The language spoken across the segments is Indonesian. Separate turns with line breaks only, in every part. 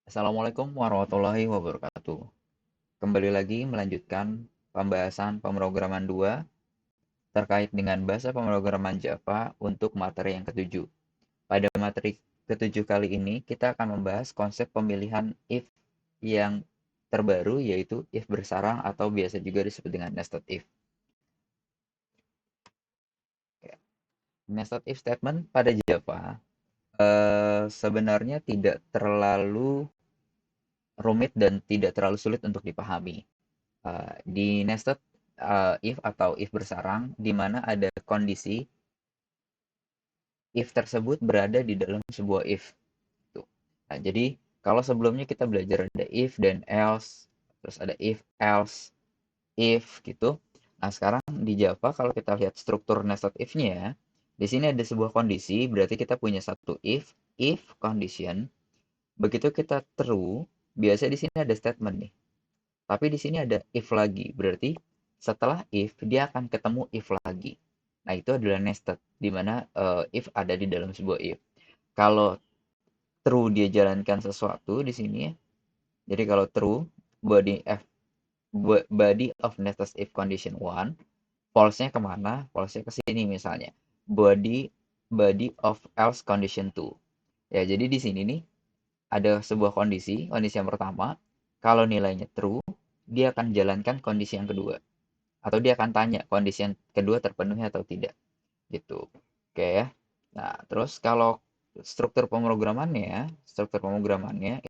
Assalamualaikum warahmatullahi wabarakatuh. Kembali lagi melanjutkan pembahasan pemrograman 2 terkait dengan bahasa pemrograman Java untuk materi yang ketujuh. Pada materi ketujuh kali ini kita akan membahas konsep pemilihan if yang terbaru yaitu if bersarang atau biasa juga disebut dengan nested if. Nested if statement pada Java sebenarnya tidak terlalu rumit dan tidak terlalu sulit untuk dipahami. Di nested if atau if bersarang di mana ada kondisi if tersebut berada di dalam sebuah if. Tuh. Nah, jadi kalau sebelumnya kita belajar ada if dan else, terus ada if, else, if gitu. Nah, sekarang di Java kalau kita lihat struktur nested if-nya, di sini ada sebuah kondisi, berarti kita punya satu if condition. Begitu kita true, biasa di sini ada statement nih. Tapi di sini ada if lagi, berarti setelah if dia akan ketemu if lagi. Nah, itu adalah nested, di mana if ada di dalam sebuah if. Kalau true dia jalankan sesuatu di sini ya. Jadi kalau true body f body of nested if condition 1, false-nya kemana? False-nya ke sini misalnya. Body body of else condition 2. Ya, jadi di sini nih ada sebuah kondisi yang pertama, kalau nilainya true, dia akan jalankan kondisi yang kedua. Atau dia akan tanya kondisi yang kedua terpenuhi atau tidak. Gitu. Oke ya. Nah, terus kalau struktur pemrogramannya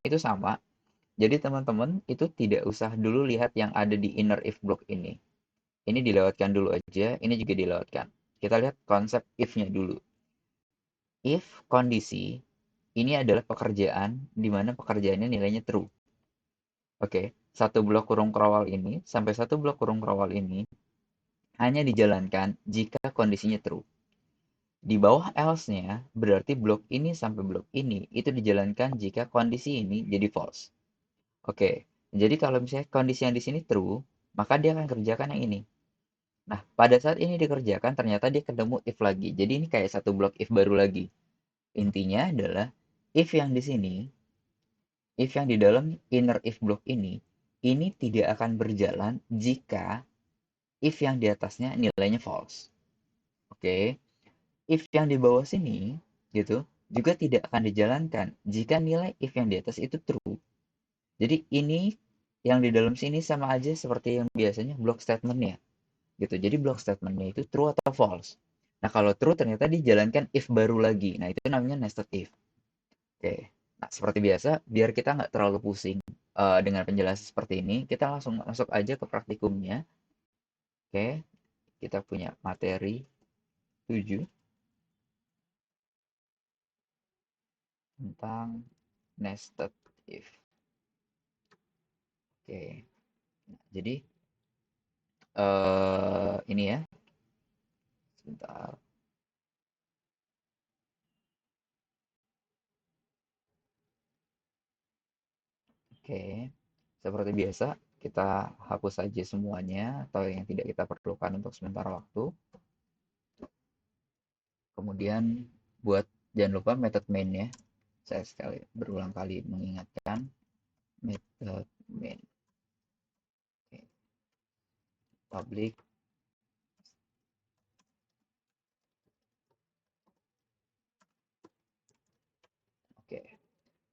itu sama. Jadi teman-teman itu tidak usah dulu lihat yang ada di inner if block ini. Ini dilewatkan dulu aja, ini juga dilewatkan. Kita lihat konsep if-nya dulu. If kondisi ini adalah pekerjaan di mana pekerjaannya nilainya true. Oke, satu blok kurung kerawal ini sampai satu blok kurung kerawal ini hanya dijalankan jika kondisinya true. Di bawah else-nya, berarti blok ini sampai blok ini itu dijalankan jika kondisi ini jadi false. Oke, jadi kalau misalnya kondisi yang di sini true, maka dia akan kerjakan yang ini. Nah, pada saat ini dikerjakan, ternyata dia ketemu if lagi. Jadi ini kayak satu blok if baru lagi. Intinya adalah if yang di sini, if yang di dalam inner if block ini tidak akan berjalan jika if yang di atasnya nilainya false. Oke, if yang di bawah sini gitu juga tidak akan dijalankan jika nilai if yang di atas itu true. Jadi ini yang di dalam sini sama aja seperti yang biasanya block statement-nya gitu. Jadi block statement-nya itu true atau false. Nah, kalau true ternyata dijalankan if baru lagi. Nah, itu namanya nested if. Oke. Nah, seperti biasa, biar kita nggak terlalu pusing dengan penjelasan seperti ini, kita langsung masuk aja ke praktikumnya. Oke, kita punya materi 7 tentang nested if. Oke, nah, jadi ini ya, sebentar. Oke, seperti biasa, kita hapus saja semuanya atau yang tidak kita perlukan untuk sementara waktu. Kemudian buat jangan lupa method main-nya. Saya sekali berulang kali mengingatkan method main. Oke, public. Oke,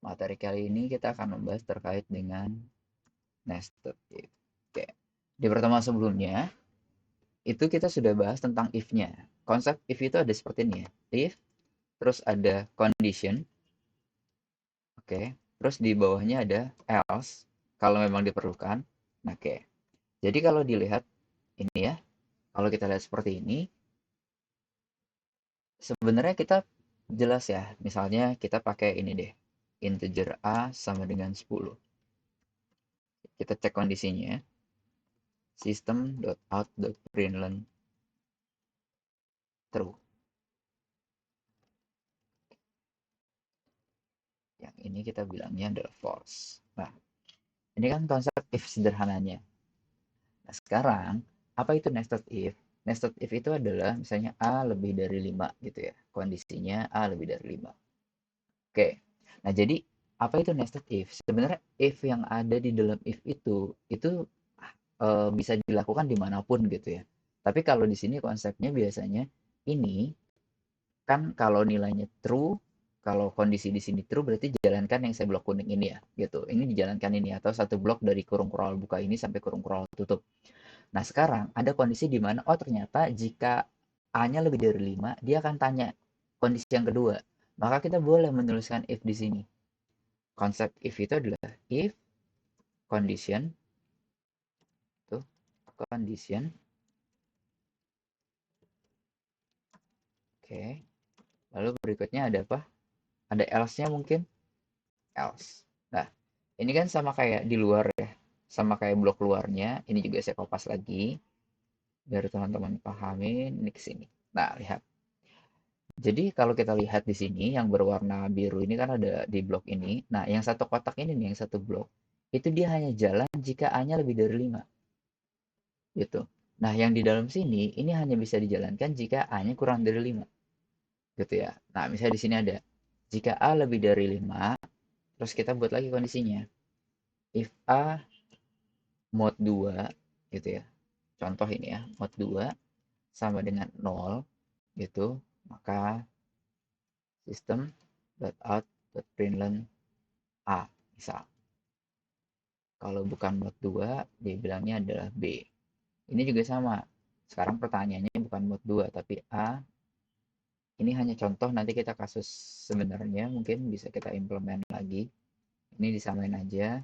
materi kali ini kita akan membahas terkait dengan nested if. Oke, di pertemuan sebelumnya itu kita sudah bahas tentang if-nya. Konsep if itu ada seperti ini ya. If, terus ada condition, oke. Terus di bawahnya ada else, kalau memang diperlukan. Nah, oke. Jadi kalau dilihat ini ya, kalau kita lihat seperti ini, sebenarnya kita jelas ya. Misalnya kita pakai ini deh, integer a sama dengan 10. Kita cek kondisinya, system.out.println true. Yang ini kita bilangnya adalah false. Nah, ini kan konsep if sederhananya. Nah, sekarang apa itu nested if? Nested if itu adalah misalnya A lebih dari 5 gitu ya. Kondisinya A lebih dari 5. Oke. Nah, jadi Apa itu nested if? Sebenarnya if yang ada di dalam if itu bisa dilakukan dimanapun gitu ya. Tapi kalau di sini konsepnya biasanya ini kan kalau nilainya true, kalau kondisi di sini true berarti jalankan yang saya blok kuning ini ya, gitu. Ini dijalankan ini atau satu blok dari kurung kurang buka ini sampai kurung kurang tutup. Nah, sekarang ada kondisi di mana oh ternyata jika A-nya lebih dari 5 dia akan tanya kondisi yang kedua. Maka kita boleh menuliskan if di sini. Konsep if itu adalah if condition tuh condition. Oke. Lalu berikutnya ada apa? Ada else-nya mungkin. Else. Nah, ini kan sama kayak di luar ya. Sama kayak blok luarnya. Ini juga saya kopas lagi. Biar teman-teman pahamin. Ini ke sini. Nah, lihat. Jadi kalau kita lihat di sini yang berwarna biru ini kan ada di blok ini. Nah, yang satu kotak ini nih, yang satu blok. Itu dia hanya jalan jika A-nya lebih dari 5. Gitu. Nah, yang di dalam sini, ini hanya bisa dijalankan jika A-nya kurang dari 5. Gitu ya. Nah, misalnya di sini ada. Jika A lebih dari 5, terus kita buat lagi kondisinya. If A mod 2 gitu ya. Contoh ini ya, mod 2 sama dengan 0 gitu, maka system.out.println A misal. Kalau bukan mod 2, dia bilangnya adalah B. Ini juga sama. Sekarang pertanyaannya bukan mod 2 tapi A. Ini hanya contoh, nanti kita kasus sebenarnya mungkin bisa kita implement lagi. Ini disamain aja.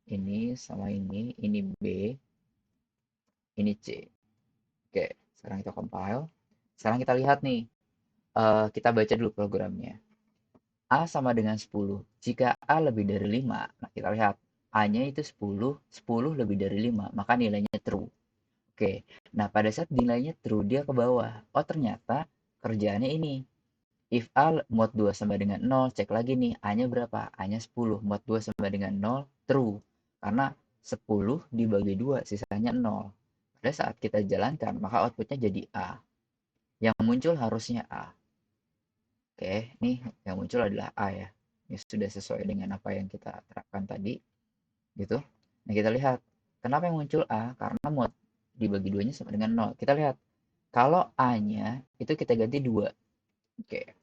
Ini sama ini B, ini C. Oke, sekarang kita compile. Sekarang kita lihat nih, kita baca dulu programnya. A sama dengan 10. Jika A lebih dari 5, nah kita lihat A-nya itu 10, 10 lebih dari 5, maka nilainya true. Oke, nah pada saat nilainya true, dia ke bawah. Oh ternyata kerjaannya ini. If A mod 2 sama dengan 0, cek lagi nih, A-nya berapa? A-nya 10, mod 2 sama dengan 0, true. Karena 10 dibagi 2, sisanya 0. Pada saat kita jalankan, maka outputnya jadi A. Yang muncul harusnya A. Oke, nih yang muncul adalah A ya. Ini sudah sesuai dengan apa yang kita terapkan tadi, gitu. Nah, kita lihat. Kenapa yang muncul A? Karena mod dibagi 2-nya sama dengan 0. Kita lihat. Kalau A-nya itu kita ganti 2. Oke.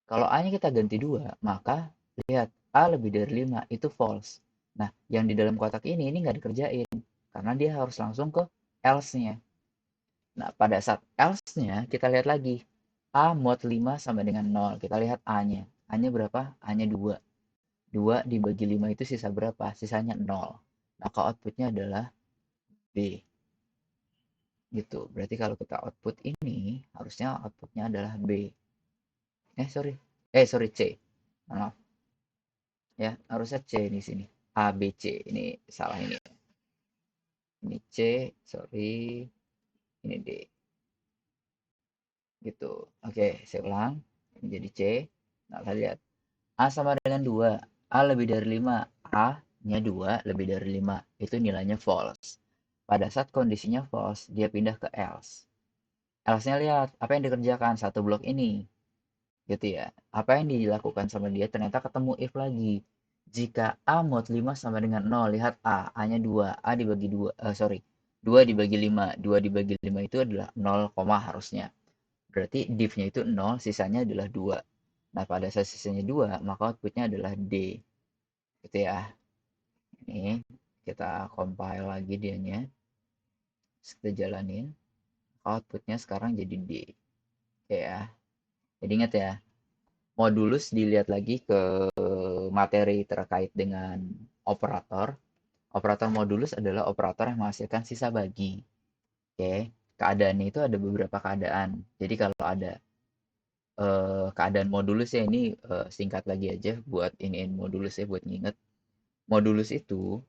Kalau A-nya kita ganti 2, maka lihat A lebih dari 5 itu false. Nah, yang di dalam kotak ini nggak dikerjain. Karena dia harus langsung ke else-nya. Nah, pada saat else-nya kita lihat lagi. A mod 5 sama dengan 0. Kita lihat A-nya. A-nya berapa? A-nya 2. 2 dibagi 5 itu sisa berapa? Sisanya 0. Maka outputnya adalah B. Gitu. Berarti kalau kita output ini, harusnya outputnya adalah B. Sorry. Sorry, C. Maaf. Ya, harusnya C di sini. A, B, C. Ini salah ini. Ini C, sorry. Ini D. Gitu. Oke, saya ulang. Ini jadi C. Nah, kita lihat. A sama dengan 2. A lebih dari 5. A-nya 2 lebih dari 5. Itu nilainya false. Pada saat kondisinya false, dia pindah ke else. Else-nya lihat, apa yang dikerjakan? Satu blok ini. Gitu ya. Apa yang dilakukan sama dia, ternyata ketemu if lagi. Jika A mod 5 sama dengan 0, lihat A. A-nya 2. A dibagi 2, sorry. 2 dibagi 5. 2 dibagi 5 itu adalah 0, harusnya. Berarti div-nya itu 0, sisanya adalah 2. Nah, pada saat sisanya 2, maka outputnya adalah D. Gitu ya. Ini kita compile lagi dianya. Kita jalanin. Outputnya sekarang jadi D. Oke ya. Jadi ingat ya, modulus dilihat lagi ke materi terkait dengan operator. Operator modulus adalah operator yang menghasilkan sisa bagi. Oke. Keadaannya itu ada beberapa keadaan. Jadi kalau ada keadaan modulus ya ini singkat lagi aja buat iniin modulus ya buat nginget. Modulus itu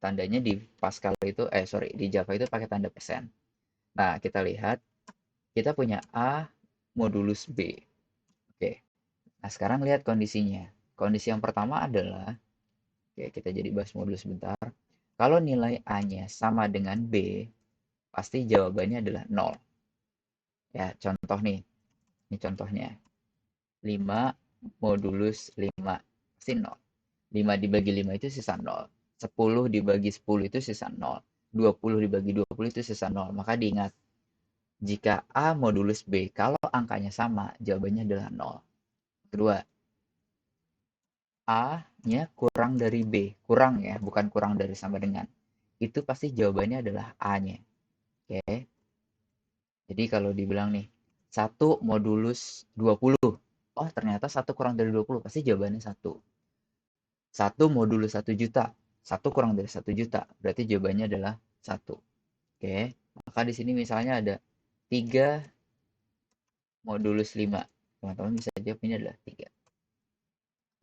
tandanya di Pascal itu sorry di Java itu pakai tanda persen. Nah, kita lihat kita punya A modulus B. Oke. Nah, sekarang lihat kondisinya. Kondisi yang pertama adalah oke, kita jadi bahas modulus sebentar. Kalau nilai A-nya sama dengan B, pasti jawabannya adalah 0. Ya, contoh nih. Ini contohnya. 5 modulus 5 pasti 0. 5 dibagi 5 itu sisa 0. 10 dibagi 10 itu sisa 0. 20 dibagi 20 itu sisa 0. Maka diingat, jika A modulus B, kalau angkanya sama, jawabannya adalah 0. Kedua, A-nya kurang dari B. Kurang ya, bukan kurang dari sama dengan. Itu pasti jawabannya adalah A-nya. Oke. Jadi kalau dibilang nih, 1 modulus 20. Oh, ternyata 1 kurang dari 20. Pasti jawabannya 1. 1 modulus 1 juta. 1 kurang dari 1 juta. Berarti jawabannya adalah 1. Oke. Maka di sini misalnya ada 3 modulus 5. Teman-teman bisa jawab ini adalah 3.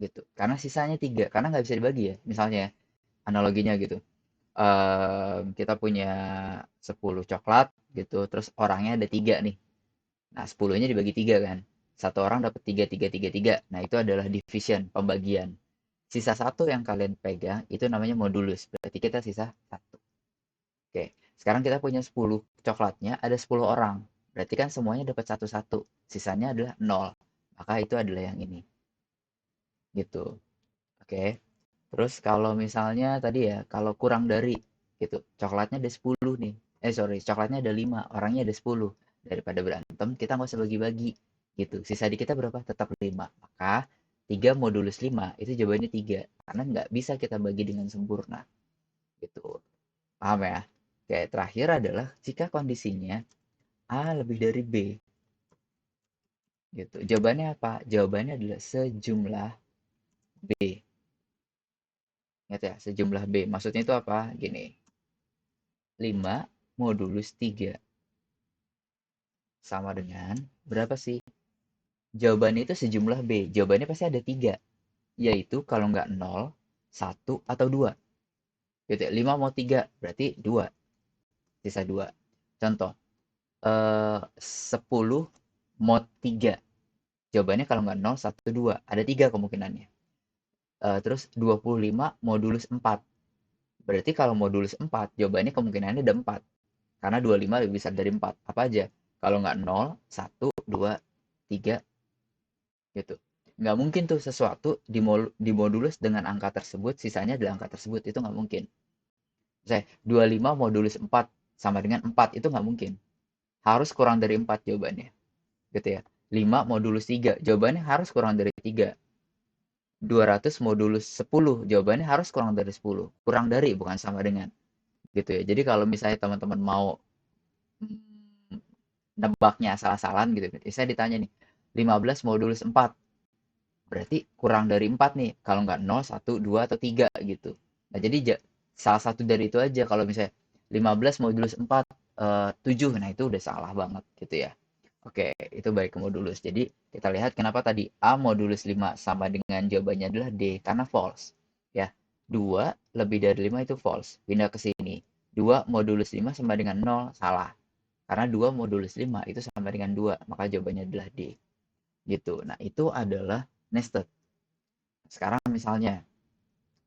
Gitu. Karena sisanya 3. Karena nggak bisa dibagi ya. Misalnya analoginya gitu. Kita punya 10 coklat gitu. Terus orangnya ada 3 nih. Nah, 10-nya dibagi 3 kan. Satu orang dapat 3, 3, 3, 3. Nah, itu adalah division, pembagian. Sisa satu yang kalian pegang, itu namanya modulus. Berarti kita sisa satu. Oke, sekarang kita punya 10 coklatnya, ada 10 orang. Berarti kan semuanya dapat satu-satu. Sisanya adalah 0. Maka itu adalah yang ini. Gitu. Oke. Terus kalau misalnya tadi ya, kalau kurang dari gitu. Coklatnya ada 10 nih. Sorry, coklatnya ada 5, orangnya ada 10. Daripada berantem, kita nggak usah bagi-bagi. Gitu. Sisa di kita berapa? Tetap 5. Maka 3 modulus 5 itu jawabannya 3. Karena nggak bisa kita bagi dengan sempurna. Gitu. Paham ya? Oke, terakhir adalah jika kondisinya A lebih dari B. Gitu. Jawabannya apa? Jawabannya adalah sejumlah B. Ingat ya, sejumlah B. Maksudnya itu apa? Gini. 5 modulus 3 sama dengan berapa sih? Jawabannya itu sejumlah B. Jawabannya pasti ada 3. Yaitu kalau nggak 0, 1, atau 2. Gitu ya. 5 mau 3, berarti 2. Sisa 2. Contoh. 10 mod 3. Jawabannya kalau nggak 0, 1, 2. Ada 3 kemungkinannya. Terus 25 modulus 4. Berarti kalau modulus 4, jawabannya kemungkinannya ada 4. Karena 25 lebih besar dari 4. Apa aja? Kalau nggak 0, 1, 2, 3, gitu. Nggak mungkin tuh sesuatu dimodulus dengan angka tersebut, sisanya adalah angka tersebut. Itu nggak mungkin. Misalnya, 25 modulus 4 sama dengan 4. Itu nggak mungkin. Harus kurang dari 4 jawabannya. Gitu ya. 5 modulus 3. Jawabannya harus kurang dari 3. 200 modulus 10. Jawabannya harus kurang dari 10. Kurang dari, bukan sama dengan. Gitu ya. Jadi kalau misalnya teman-teman mau nebaknya asal-asalan gitu. Saya ditanya nih, 15 modulus 4. Berarti kurang dari 4 nih. Kalau nggak 0, 1, 2, atau 3 gitu. Nah, jadi salah satu dari itu aja. Kalau misalnya 15 modulus 4, 7. Nah, itu udah salah banget gitu ya. Oke, itu baik ke modulus. Jadi, kita lihat kenapa tadi A modulus 5 sama dengan jawabannya adalah D, karena false. Ya, 2 lebih dari 5 itu false. Pindah ke sini. 2 modulus 5 sama dengan 0, salah. Karena 2 modulus 5 itu sama dengan 2, maka jawabannya adalah D. Gitu. Nah, itu adalah nested. Sekarang misalnya,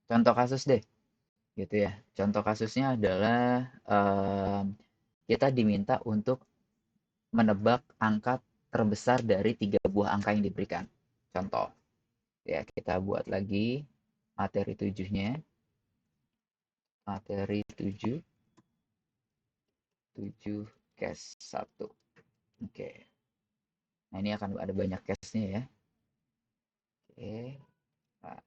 contoh kasus deh. Gitu ya. Contoh kasusnya adalah kita diminta untuk menebak angka terbesar dari 3 buah angka yang diberikan. Contoh. Ya, kita buat lagi materi 7-nya. Materi 7. 7 case 1. Oke. Nah, ini akan ada banyak case-nya ya. Oke. Nah,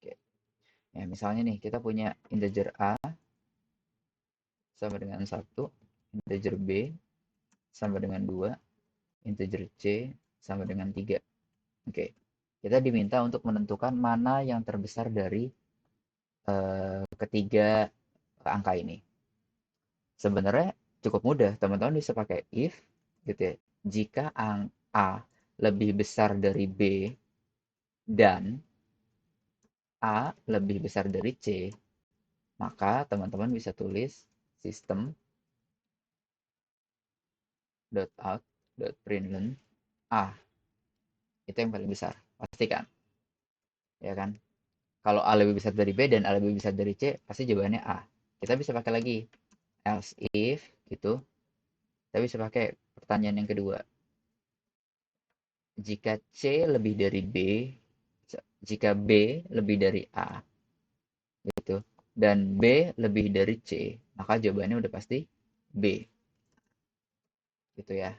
oke. Ya, misalnya nih, kita punya integer A sama dengan 1, integer B sama dengan 2, integer C sama dengan 3. Oke. Kita diminta untuk menentukan mana yang terbesar dari ketiga angka ini. Sebenarnya cukup mudah, teman-teman bisa pakai if gitu ya. Jika A lebih besar dari B dan A lebih besar dari C, maka teman-teman bisa tulis system dot out dot println A Itu yang paling besar. Pasti kan? Ya kan? Kalau A lebih besar dari B dan A lebih besar dari C, pasti jawabannya A. Kita bisa pakai lagi else if gitu. Kita bisa pakai pertanyaan yang kedua. Jika C lebih dari B, jika B lebih dari A gitu, dan B lebih dari C, maka jawabannya udah pasti B gitu ya.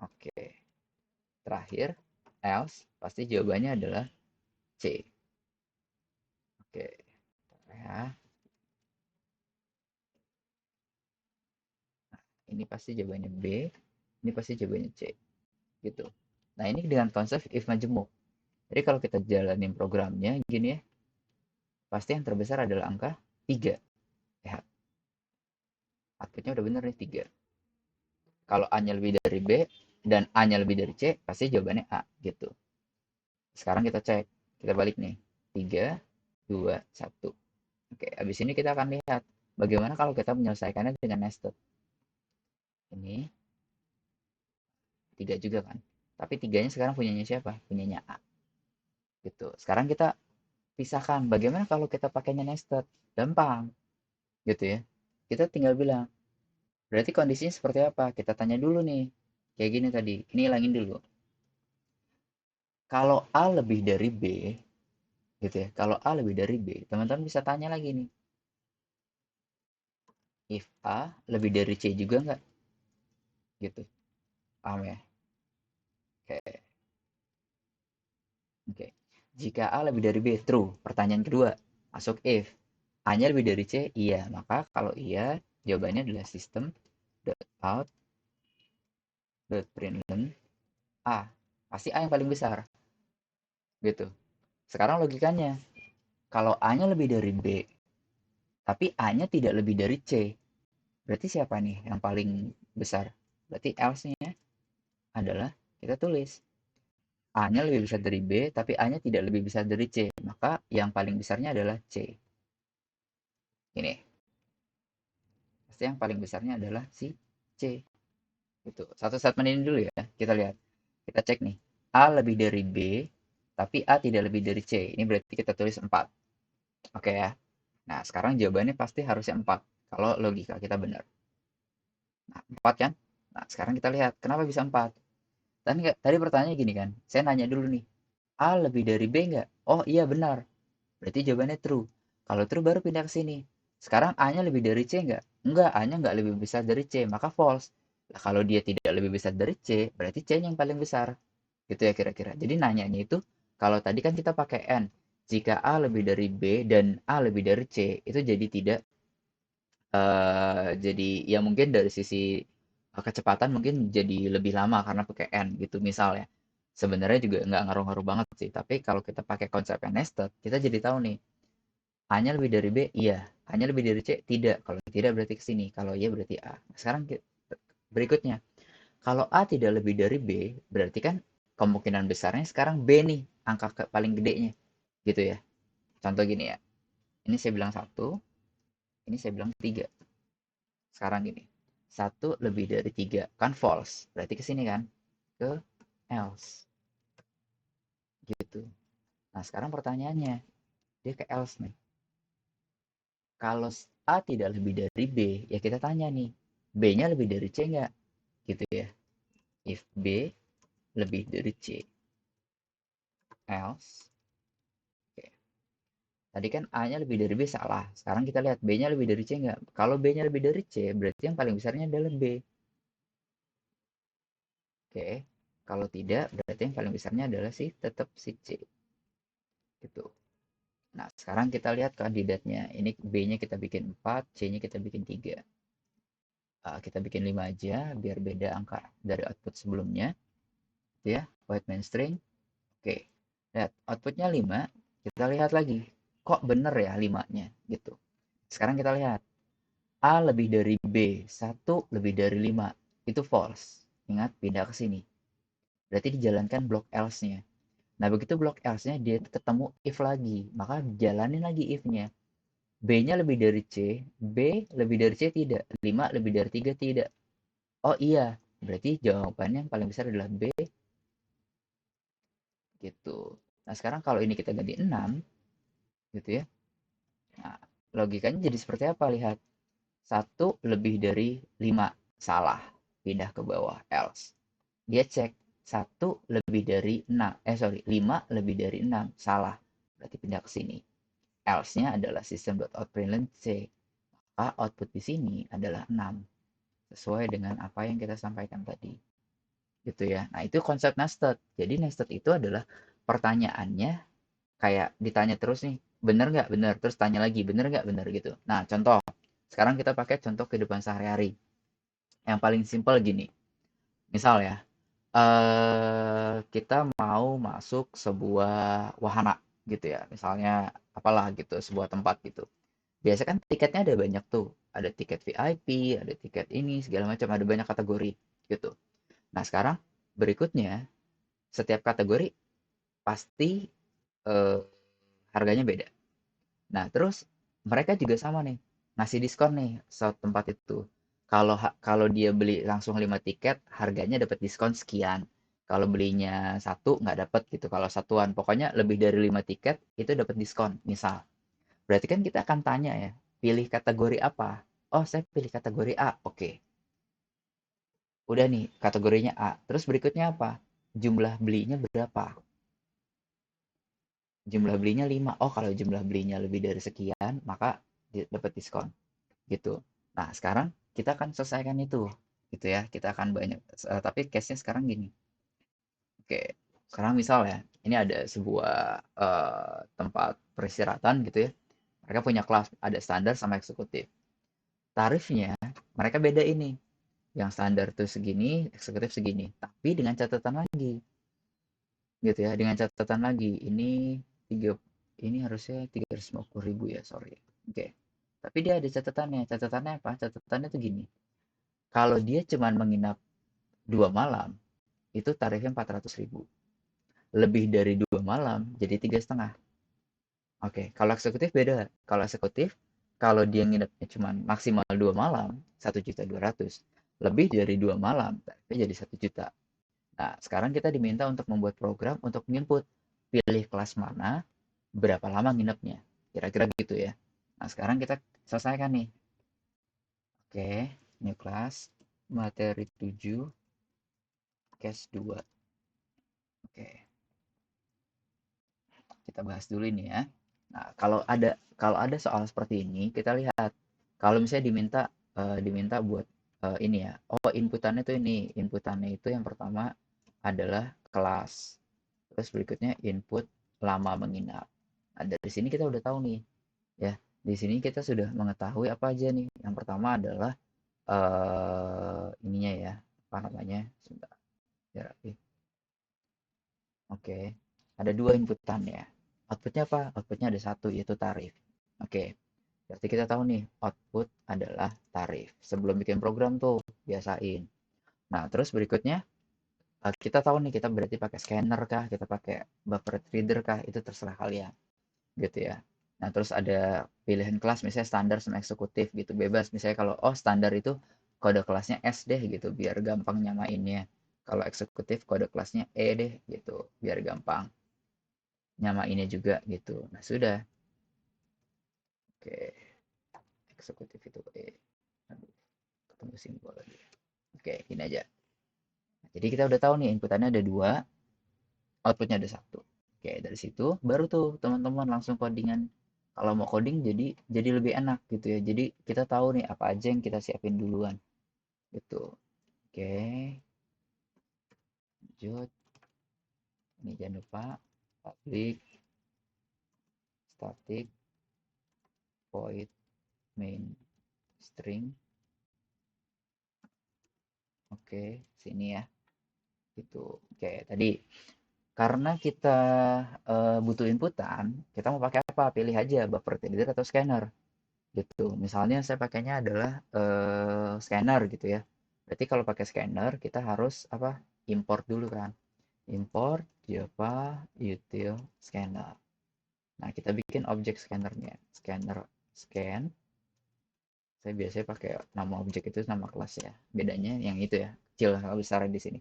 Oke, terakhir else pasti jawabannya adalah C. Oke, ya. Ini pasti jawabannya B, ini pasti jawabannya C gitu. Nah, ini dengan konsep if majemuk. Jadi kalau kita jalanin programnya gini ya, pasti yang terbesar adalah angka 3. Ya, outputnya udah bener nih 3. Kalau A-nya lebih dari B dan A-nya lebih dari C, pasti jawabannya A gitu. Sekarang kita cek, kita balik nih. 3, 2, 1. Oke, habis ini kita akan lihat bagaimana kalau kita menyelesaikannya dengan nested. Ini 3 juga kan. Tapi tiganya sekarang punyanya siapa? Punyanya A. Gitu. Sekarang kita pisahkan bagaimana kalau kita pakainya nested. Gampang. Gitu ya. Kita tinggal bilang, berarti kondisinya seperti apa? Kita tanya dulu nih. Kayak gini tadi. Ini hilangin dulu. Kalau A lebih dari B, gitu ya. Kalau A lebih dari B, teman-teman bisa tanya lagi nih. If A lebih dari C juga nggak? Gitu. Paham ya? Oke. Oke. Jika A lebih dari B, true. Pertanyaan kedua, masuk if. A-nya lebih dari C, iya. Maka kalau iya, jawabannya adalah sistem dot out dot println A. Pasti A yang paling besar. Gitu. Sekarang logikanya, kalau A-nya lebih dari B, tapi A-nya tidak lebih dari C, berarti siapa nih yang paling besar? Berarti else-nya adalah kita tulis A-nya lebih besar dari B, tapi A-nya tidak lebih besar dari C. Maka yang paling besarnya adalah C. Ini. Pasti yang paling besarnya adalah si C. Gitu. Satu statement ini dulu ya. Kita lihat. Kita cek nih. A lebih dari B, tapi A tidak lebih dari C. Ini berarti kita tulis 4. Oke ya. Nah, sekarang jawabannya pasti harusnya 4. Kalau logika kita benar. Nah, 4 kan? Nah, sekarang kita lihat. Kenapa bisa 4? Tadi pertanyaannya gini kan. Saya nanya dulu nih. A lebih dari B nggak? Oh iya benar. Berarti jawabannya true. Kalau true baru pindah ke sini. Sekarang A-nya lebih dari C nggak? Enggak, A-nya nggak lebih besar dari C, maka false. Nah, kalau dia tidak lebih besar dari C, berarti C-nya yang paling besar. Gitu ya kira-kira. Jadi nanyanya itu, kalau tadi kan kita pakai N. Jika A lebih dari B dan A lebih dari C, itu jadi tidak, jadi ya mungkin dari sisi kecepatan mungkin jadi lebih lama karena pakai N gitu misalnya. Sebenarnya juga nggak ngaruh-ngaruh banget sih. Tapi kalau kita pakai konsep nested, kita jadi tahu nih, A-nya lebih dari B, iya. A-nya lebih dari C, tidak. Kalau tidak berarti ke sini. Kalau iya berarti A. Nah, sekarang berikutnya. Kalau A tidak lebih dari B, berarti kan kemungkinan besarnya sekarang B nih, angka paling gedenya. Gitu ya. Contoh gini ya. Ini saya bilang 1, ini saya bilang 3. Sekarang gini. 1 lebih dari 3. Kan false. Berarti ke sini kan. Ke else. Gitu. Nah, sekarang pertanyaannya. Dia ke else nih. Kalau A tidak lebih dari B, ya kita tanya nih. B-nya lebih dari C nggak? Gitu ya. If B lebih dari C, else, oke. Tadi kan A-nya lebih dari B salah. Sekarang kita lihat B-nya lebih dari C nggak? Kalau B-nya lebih dari C, berarti yang paling besarnya adalah B. Oke. Kalau tidak, berarti yang paling besarnya adalah tetap si C. Gitu. Nah, sekarang kita lihat kandidatnya. Ini B-nya kita bikin 4, C-nya kita bikin 3. Kita bikin 5 aja, biar beda angka dari output sebelumnya. Ya, white main string. Oke, lihat outputnya 5. Kita lihat lagi, kok bener ya 5-nya gitu. Sekarang kita lihat, A lebih dari B, 1 lebih dari 5. Itu false. Ingat, pindah ke sini. Berarti dijalankan block else-nya. Nah, begitu block else-nya, dia ketemu if lagi. Maka jalanin lagi if-nya. B-nya lebih dari C, B lebih dari C tidak. 5 lebih dari 3 tidak. Oh iya, berarti jawabannya yang paling besar adalah B gitu. Nah, sekarang kalau ini kita ganti 6 gitu ya. Nah, logikanya jadi seperti apa? Lihat, satu lebih dari 5 salah, pindah ke bawah, else. Dia cek satu lebih dari 6, 5 lebih dari 6 salah, berarti pindah ke sini. Else-nya adalah system.out.println C, maka output di sini adalah 6, sesuai dengan apa yang kita sampaikan tadi. Gitu ya. Nah, itu konsep nested. Jadi nested itu adalah pertanyaannya kayak ditanya terus nih, bener nggak? Bener. Terus tanya lagi, bener nggak? Bener gitu. Nah, contoh. Sekarang kita pakai contoh kehidupan sehari-hari. Yang paling simpel gini. Misal ya, kita mau masuk sebuah wahana gitu ya. Misalnya apalah gitu, sebuah tempat gitu. Biasa kan tiketnya ada banyak tuh. Ada tiket VIP, ada tiket ini, segala macam. Ada banyak kategori gitu. Nah, sekarang berikutnya, setiap kategori pasti eh, harganya beda. Nah, terus mereka juga sama nih, ngasih diskon nih saat tempat itu. Kalau dia beli langsung 5 tiket, harganya dapat diskon sekian. Kalau belinya satu nggak dapat gitu. Kalau satuan, pokoknya lebih dari 5 tiket itu dapat diskon, misal. Berarti kan kita akan tanya ya, pilih kategori apa? Oh, saya pilih kategori A. Oke. Udah nih, kategorinya A. Terus berikutnya apa? Jumlah belinya berapa? Jumlah belinya 5. Oh, kalau jumlah belinya lebih dari sekian, maka dapat diskon gitu. Nah, sekarang kita akan selesaikan itu gitu ya. Kita akan banyak tapi case-nya sekarang gini. Oke, sekarang misal ya, ini ada sebuah tempat peristirahatan gitu ya. Mereka punya kelas, ada standar sama eksekutif. Tarifnya mereka beda ini. Yang standar tuh segini, eksekutif segini. Tapi dengan catatan lagi gitu ya, dengan catatan lagi tiga ini harusnya 350.000 ya, sorry. Oke. Tapi dia ada catatannya. Catatannya apa? Catatannya tuh gini. Kalau dia cuma menginap 2 malam, itu tarifnya 400.000. Lebih dari 2 malam, jadi 3,5. Oke, kalau eksekutif beda. Kalau eksekutif, kalau dia nginepnya cuma maksimal 2 malam, 1.200.000. Lebih dari 2 malam, tarifnya jadi 1 juta. Nah, sekarang kita diminta untuk membuat program untuk input. Pilih kelas mana, berapa lama nginepnya. Kira-kira gitu ya. Nah, sekarang kita selesaikan nih. Oke, new class, materi 7, case 2. Oke, kita bahas dulu ini ya. Nah, kalau ada soal seperti ini, kita lihat. Kalau misalnya diminta buat ini ya. Oh, inputannya tuh ini. Inputannya itu yang pertama adalah kelas. Terus berikutnya input lama menginap. Nah, dari sini kita udah tahu nih, ya. Di sini kita sudah mengetahui apa aja nih. Yang pertama adalah ininya ya, apa namanya? Sebentar, ya, oke, ada dua inputan ya. Outputnya apa? Outputnya ada satu, yaitu tarif. Oke, berarti kita tahu nih, output adalah tarif. Sebelum bikin program tuh, biasain. Nah, terus berikutnya, kita tahu nih, kita berarti pakai scanner kah, kita pakai buffer reader kah, itu terserah kalian. Gitu ya. Nah, terus ada pilihan kelas, misalnya standar sama eksekutif gitu, bebas. Misalnya kalau, oh standar itu kode kelasnya S deh gitu, biar gampang nyamainnya. Kalau eksekutif kode kelasnya E deh gitu, biar gampang nyamainnya juga gitu. Nah, sudah. Oke, eksekutif itu E. Aduh, ketemu simbol lagi. Oke, ini aja. Nah, jadi kita udah tahu nih inputannya ada dua, outputnya ada satu. Oke, dari situ baru tuh teman-teman langsung codingan. Kalau mau coding jadi lebih enak gitu ya. Jadi kita tahu nih apa aja yang kita siapin duluan gitu. Oke, lanjut. Ini jangan lupa public static void main string. Oke, sini ya. Gitu. Oke, tadi karena kita butuh inputan, kita mau pakai apa? Pilih aja buffer reader atau scanner gitu. Misalnya saya pakainya adalah scanner gitu ya. Berarti kalau pakai scanner kita harus apa? Import dulu kan. Import Java util scanner. Nah, kita bikin objek scannernya. Scanner scan. Saya biasanya pakai nama objek itu nama kelas ya. Bedanya yang itu ya. Kecil kalau besar di sini.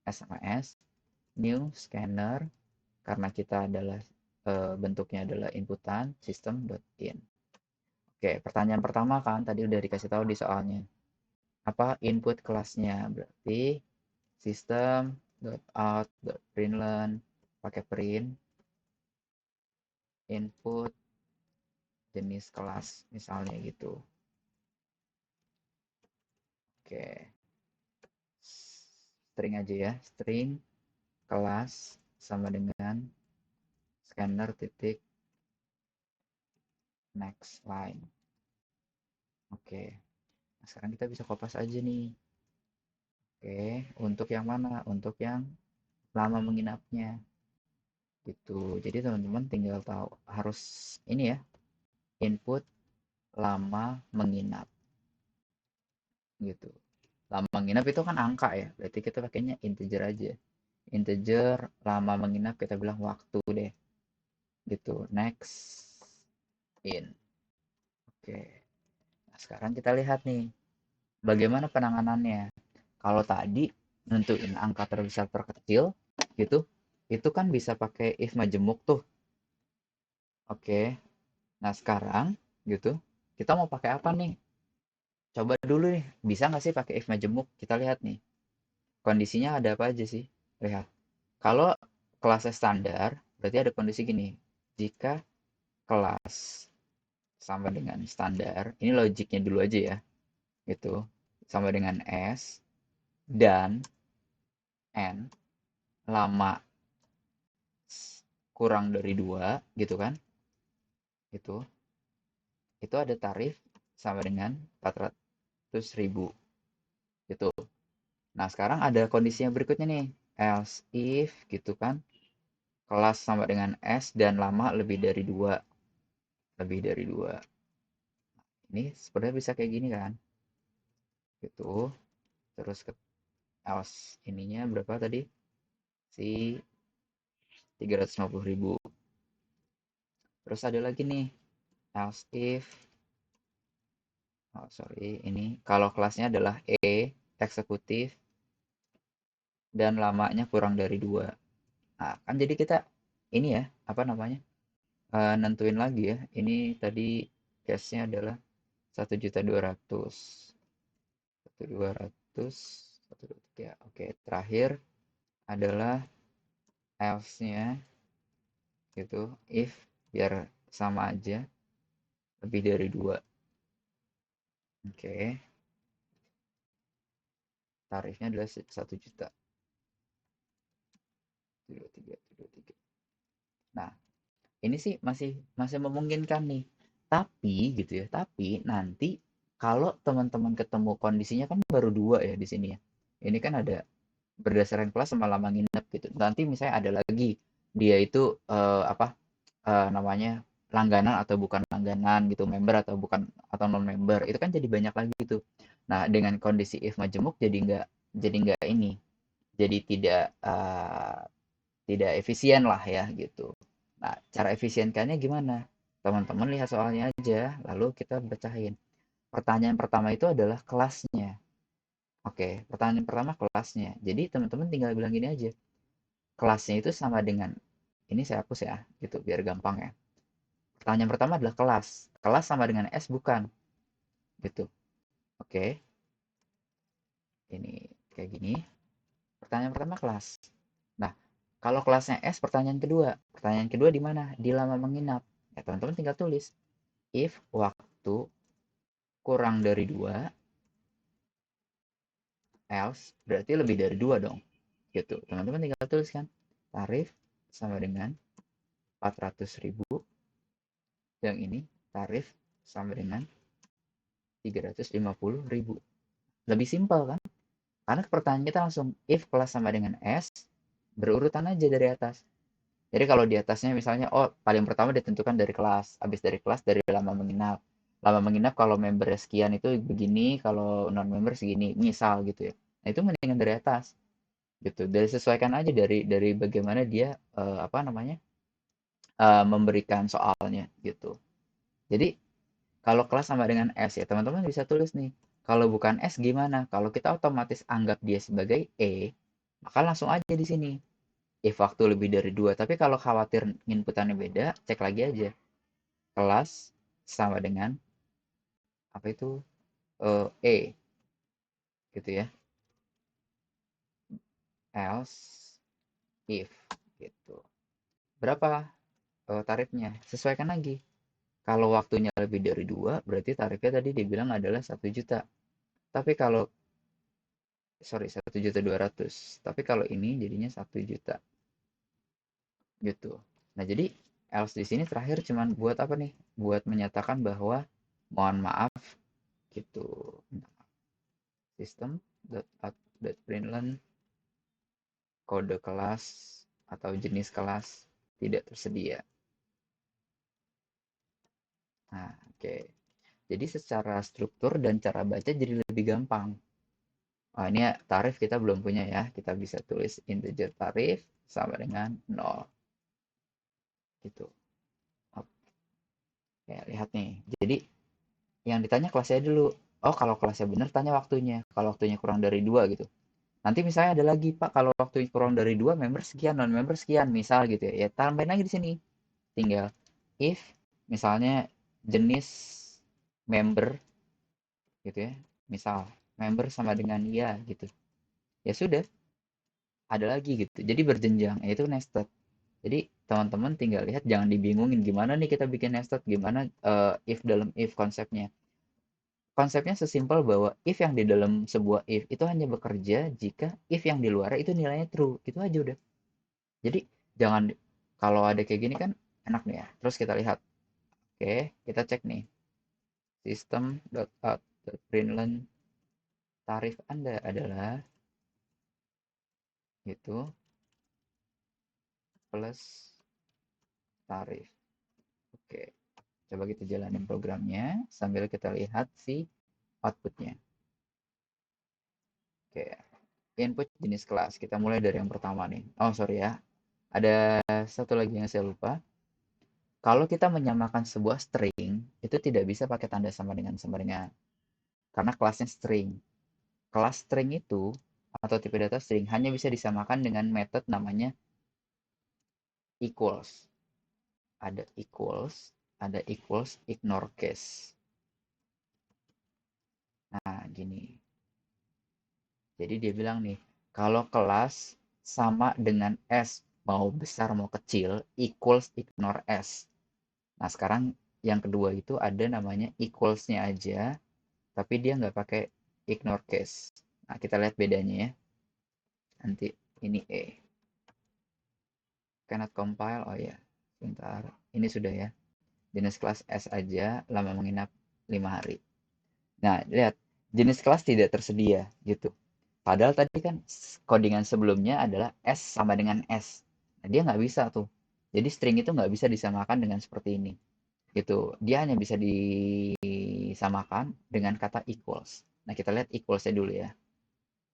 SMS new scanner karena kita adalah bentuknya adalah inputan system.in. Oke, pertanyaan pertama kan tadi udah dikasih tahu di soalnya. Apa input kelasnya? Berarti system.out.println pakai print input jenis kelas misalnya gitu. Oke, string aja ya, string kelas sama dengan scanner titik next line. Oke, nah, sekarang kita bisa kopas aja nih. Oke, untuk yang mana? Untuk yang lama menginapnya gitu. Jadi teman-teman tinggal tahu harus ini ya, input lama menginap gitu. Lama menginap itu kan angka ya, berarti kita pakainya integer aja. Integer lama menginap kita bilang waktu deh gitu. Next in. Oke. Nah, sekarang kita lihat nih bagaimana penanganannya. Kalau tadi nentuin angka terbesar terkecil gitu, itu kan bisa pakai if majemuk tuh. Oke. Nah, sekarang gitu, kita mau pakai apa nih? Coba dulu nih, bisa nggak sih pakai if majemuk? Kita lihat nih, kondisinya ada apa aja sih? Lihat. Kalau kelasnya standar, berarti ada kondisi gini. Jika kelas sama dengan standar, ini logiknya dulu aja ya, gitu. Sama dengan S dan N lama kurang dari 2 gitu kan, itu ada tarif sama dengan 400.000 gitu. Nah, sekarang ada kondisinya berikutnya nih, else if gitu kan, kelas sama dengan S dan lama lebih dari 2, lebih dari 2. Ini sebenarnya bisa kayak gini kan, gitu. Terus ke else ininya berapa tadi? Si 350.000. Terus ada lagi nih, else if, oh sorry, ini kalau kelasnya adalah E, eksekutif, dan lamanya kurang dari 2. Nah, kan jadi kita ini ya, apa namanya, nentuin lagi ya. Ini tadi case-nya adalah 1.200.000. 1.200, 1.3. Oke, terakhir adalah else-nya gitu, if biar sama aja, lebih dari 2. Oke, tarifnya adalah 1 juta. 23. Nah, ini sih masih masih memungkinkan nih. Tapi gitu ya, tapi nanti kalau teman-teman ketemu kondisinya kan baru 2 ya di sini ya. Ini kan ada berdasarkan kelas sama lama nginep gitu. Nanti misalnya ada lagi dia itu apa namanya langganan atau bukan langganan gitu, member atau bukan atau non member. Itu kan jadi banyak lagi gitu. Nah, dengan kondisi if majemuk jadi nggak ini. Jadi tidak efisien lah ya gitu. Nah, cara efisienkannya gimana? Teman-teman lihat soalnya aja, lalu kita bacain. Pertanyaan pertama itu adalah kelasnya. Oke, pertanyaan pertama kelasnya. Jadi teman-teman tinggal bilang gini aja. Kelasnya itu sama dengan, ini saya hapus ya, gitu biar gampang ya. Pertanyaan pertama adalah kelas. Kelas sama dengan S bukan, gitu. Oke, ini kayak gini. Pertanyaan pertama kelas. Nah, kalau kelasnya S, pertanyaan kedua. Pertanyaan kedua di mana? Di lama menginap. Ya, teman-teman tinggal tulis. If waktu kurang dari 2, else berarti lebih dari 2 dong. Gitu. Teman-teman tinggal tuliskan. Tarif sama dengan 400.000. Yang ini tarif sama dengan 350.000. Lebih simpel kan? Karena pertanyaan kita langsung if kelas sama dengan S, berurutan aja dari atas. Jadi kalau di atasnya misalnya, oh paling pertama ditentukan dari kelas, habis dari kelas dari lama menginap. Lama menginap kalau member sekian itu begini, kalau non member segini, misal gitu ya. Nah itu mendingan dari atas, gitu. Dari sesuaikan aja dari bagaimana dia apa namanya memberikan soalnya gitu. Jadi kalau kelas sama dengan S ya teman-teman bisa tulis nih. Kalau bukan S gimana? Kalau kita otomatis anggap dia sebagai E, maka langsung aja di sini. if waktu lebih dari 2. Tapi kalau khawatir inputannya beda, cek lagi aja. Kelas sama dengan apa itu E gitu ya. Else if gitu. Berapa tarifnya? Sesuaikan lagi. Kalau waktunya lebih dari 2, berarti tarifnya tadi dibilang adalah 1 juta. Tapi kalau, sorry, 1.200.000. Tapi kalau ini jadinya 1 juta gitu. Nah, jadi else di sini terakhir cuman buat apa nih? Buat menyatakan bahwa mohon maaf gitu. System.out.println kode kelas atau jenis kelas tidak tersedia. Nah, oke. Jadi secara struktur dan cara baca jadi lebih gampang. Oh, ini ya, tarif kita belum punya ya. Kita bisa tulis integer tarif sama dengan 0. Gitu. Oke, lihat nih. Jadi yang ditanya kelasnya dulu. Oh, kalau kelasnya benar, tanya waktunya. Kalau waktunya kurang dari 2 gitu. Nanti misalnya ada lagi, Pak, kalau waktunya kurang dari 2, member sekian, non-member sekian, misal gitu ya. Ya, tambahin lagi di sini. Tinggal if, misalnya jenis member gitu ya. Misal, member sama dengan ya gitu. Ya sudah, ada lagi gitu. Jadi berjenjang, yaitu nested. Jadi teman-teman tinggal lihat, jangan dibingungin gimana nih kita bikin nested, gimana if dalam if konsepnya. Konsepnya sesimpel bahwa if yang di dalam sebuah if itu hanya bekerja jika if yang di luar itu nilainya true. Itu aja udah. Jadi jangan, kalau ada kayak gini kan enak nih ya. Terus kita lihat. Oke, kita cek nih. System.out.println tarif Anda adalah itu plus tarif. Oke, coba kita jalanin programnya sambil kita lihat si outputnya. Oke, input jenis kelas. Kita mulai dari yang pertama nih. Oh, sorry ya. Ada satu lagi yang saya lupa. Kalau kita menyamakan sebuah string, itu tidak bisa pakai tanda sama dengan. Karena kelasnya string. Kelas string itu, atau tipe data string, hanya bisa disamakan dengan metode namanya equals. Ada equals, ignore case. Nah, gini. Jadi dia bilang nih, kalau kelas sama dengan S, mau besar mau kecil, equals ignore S. Nah, sekarang yang kedua itu ada namanya equals-nya aja, tapi dia nggak pakai ignore case. Nah, kita lihat bedanya ya. Nanti ini E. Cannot compile. Oh ya, sebentar. Ini sudah ya. Jenis kelas S aja, lama menginap 5 hari. Nah, lihat. Jenis kelas tidak tersedia gitu. Padahal tadi kan codingan sebelumnya adalah S sama dengan S. Nah, dia nggak bisa tuh. Jadi string itu nggak bisa disamakan dengan seperti ini. Gitu. Dia hanya bisa disamakan dengan kata equals. Nah, kita lihat equalsnya dulu ya.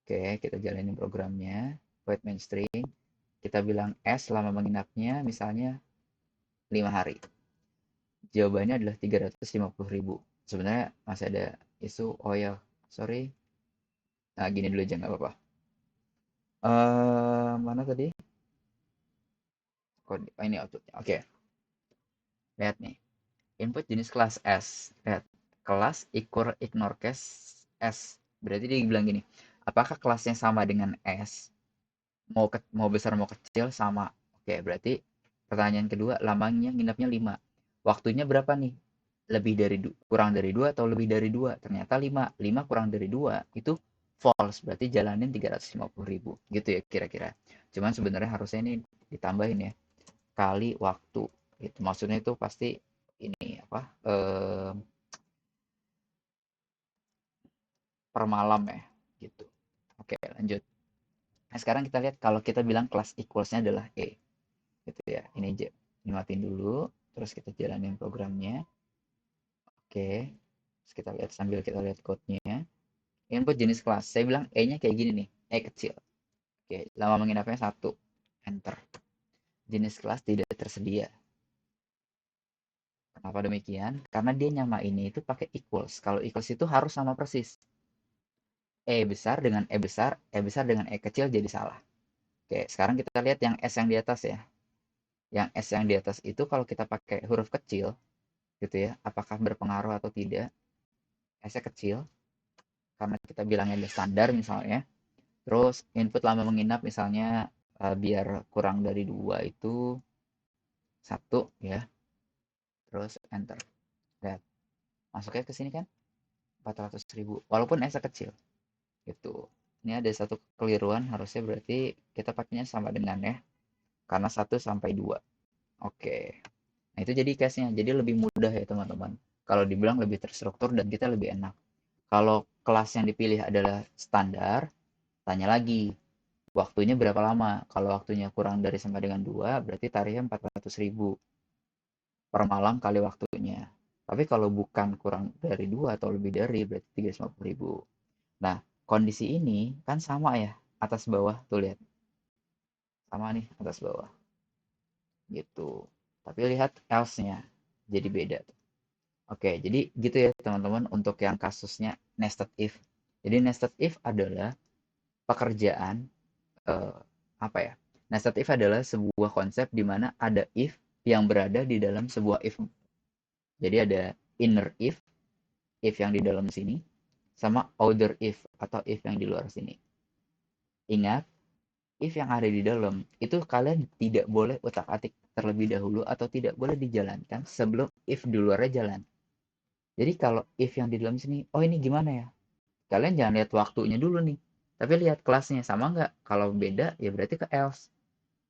Oke, kita jalanin programnya. Void main string. Kita bilang S lama menginapnya misalnya 5 hari. Jawabannya adalah 350.000. Sebenarnya masih ada isu, oh ya, sorry. Nah, gini dulu aja nggak apa-apa. Mana tadi? Oh, ini outputnya. Oke, lihat nih. Input jenis kelas S. Lihat. Kelas ignore case S. Berarti dia bilang gini. Apakah kelasnya sama dengan S? Mau besar mau kecil sama. Oke, berarti pertanyaan kedua, lamanya nginapnya 5. Waktunya berapa nih? Lebih dari kurang dari 2 atau lebih dari 2? Ternyata 5. 5 kurang dari 2 itu false. Berarti jalanin 350.000. Gitu ya kira-kira. Cuman sebenarnya harusnya ini ditambahin ya. Kali waktu. Gitu. Maksudnya itu pasti ini apa? Per malam ya. Gitu. Oke, lanjut. Nah, sekarang kita lihat kalau kita bilang kelas equalsnya adalah E. Gitu ya. Ini aja. Ini matiin dulu. Terus kita jalanin programnya. Oke. Terus kita lihat sambil kita lihat code-nya. Input jenis kelas. Saya bilang E-nya kayak gini nih. E kecil. Oke. Lama menginapnya 1. Enter. Jenis kelas tidak tersedia. Kenapa demikian? Karena dia nyama ini itu pakai equals. Kalau equals itu harus sama persis. E besar dengan E besar dengan E kecil jadi salah. Oke, sekarang kita lihat yang S yang di atas ya. Yang S yang di atas itu kalau kita pakai huruf kecil gitu ya, apakah berpengaruh atau tidak? S-nya kecil karena kita bilangnya ada standar misalnya. Terus input lama menginap misalnya biar kurang dari 2 itu 1 ya. Terus enter. Lihat, masuknya ke sini kan 400.000 walaupun S-nya kecil gitu. Ini ada satu kekeliruan, harusnya berarti kita pakainya sama dengan ya. Karena 1 sampai 2. Oke. Nah, itu jadi case-nya. Jadi lebih mudah ya teman-teman. Kalau dibilang lebih terstruktur dan kita lebih enak. Kalau kelas yang dipilih adalah standar, tanya lagi, waktunya berapa lama? Kalau waktunya kurang dari sama dengan 2, berarti tarifnya 400.000 per malam kali waktunya. Tapi kalau bukan kurang dari 2 atau lebih dari, berarti 350.000. Nah, kondisi ini kan sama ya, atas bawah. Tuh lihat, sama nih atas bawah. Gitu. Tapi lihat else-nya, jadi beda. Oke, jadi gitu ya teman-teman untuk yang kasusnya nested if. Jadi nested if adalah pekerjaan eh, apa ya? Nested if adalah sebuah konsep di mana ada if yang berada di dalam sebuah if. Jadi ada inner if yang di dalam sini, sama outer if atau if yang di luar sini. Ingat, if yang ada di dalam itu kalian tidak boleh utak-atik terlebih dahulu atau tidak boleh dijalankan sebelum if di luarnya jalan. Jadi kalau if yang di dalam sini, oh ini gimana ya? Kalian jangan lihat waktunya dulu nih, tapi lihat kelasnya sama nggak. Kalau beda ya berarti ke else.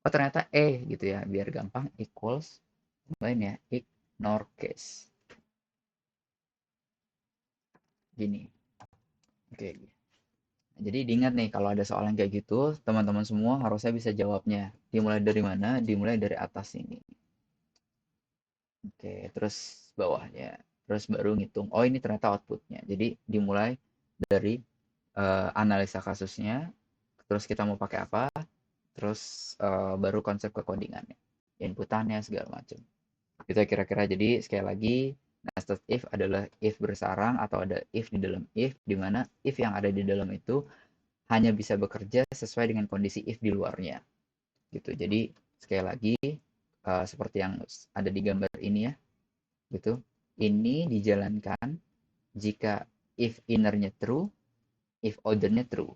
Oh ternyata gitu ya, biar gampang equals tambahin ya ignore case gini. Oke, jadi diingat nih kalau ada soal yang kayak gitu, teman-teman semua harusnya bisa jawabnya. Dimulai dari mana? Dimulai dari atas ini. Oke, terus bawahnya, terus baru ngitung, oh ini ternyata outputnya. Jadi dimulai dari analisa kasusnya, terus kita mau pakai apa, terus baru konsep kekodingannya, inputannya segala macam. Itu kira-kira. Jadi sekali lagi, nested if adalah if bersarang atau ada if di dalam if, di mana if yang ada di dalam itu hanya bisa bekerja sesuai dengan kondisi if di luarnya. Gitu. Jadi sekali lagi seperti yang ada di gambar ini ya, gitu. Ini dijalankan jika if innernya true, if outernya true.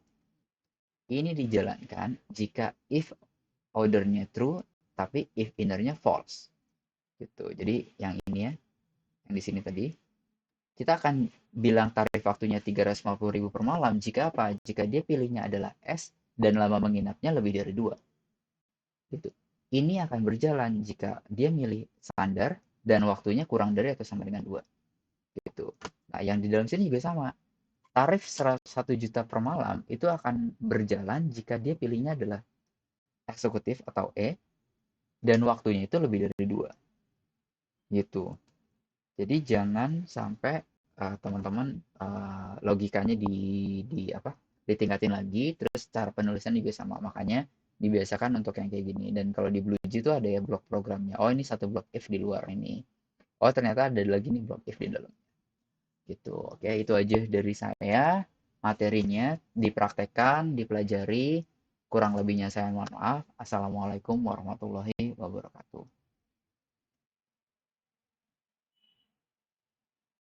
Ini dijalankan jika if outernya true, tapi if innernya false. Gitu. Jadi yang ini ya, yang di sini tadi, kita akan bilang tarif waktunya 350.000 per malam jika apa? Jika dia pilihnya adalah S dan lama menginapnya lebih dari 2. Gitu. Ini akan berjalan jika dia milih standar dan waktunya kurang dari atau sama dengan 2. Gitu. Nah, yang di dalam sini juga sama. Tarif 1 juta per malam itu akan berjalan jika dia pilihnya adalah eksekutif atau dan waktunya itu lebih dari 2. Gitu. Jadi jangan sampai teman-teman logikanya di apa? Ditingkatin lagi, terus cara penulisan juga sama. Makanya dibiasakan untuk yang kayak gini. Dan kalau di BlueJ itu ada ya blok programnya. Oh, ini satu blok if di luar ini. Oh, ternyata ada lagi nih blok if di dalam. Gitu. Oke, itu aja dari saya. Materinya dipraktekkan, dipelajari. Kurang lebihnya saya mohon maaf. Assalamualaikum warahmatullahi wabarakatuh.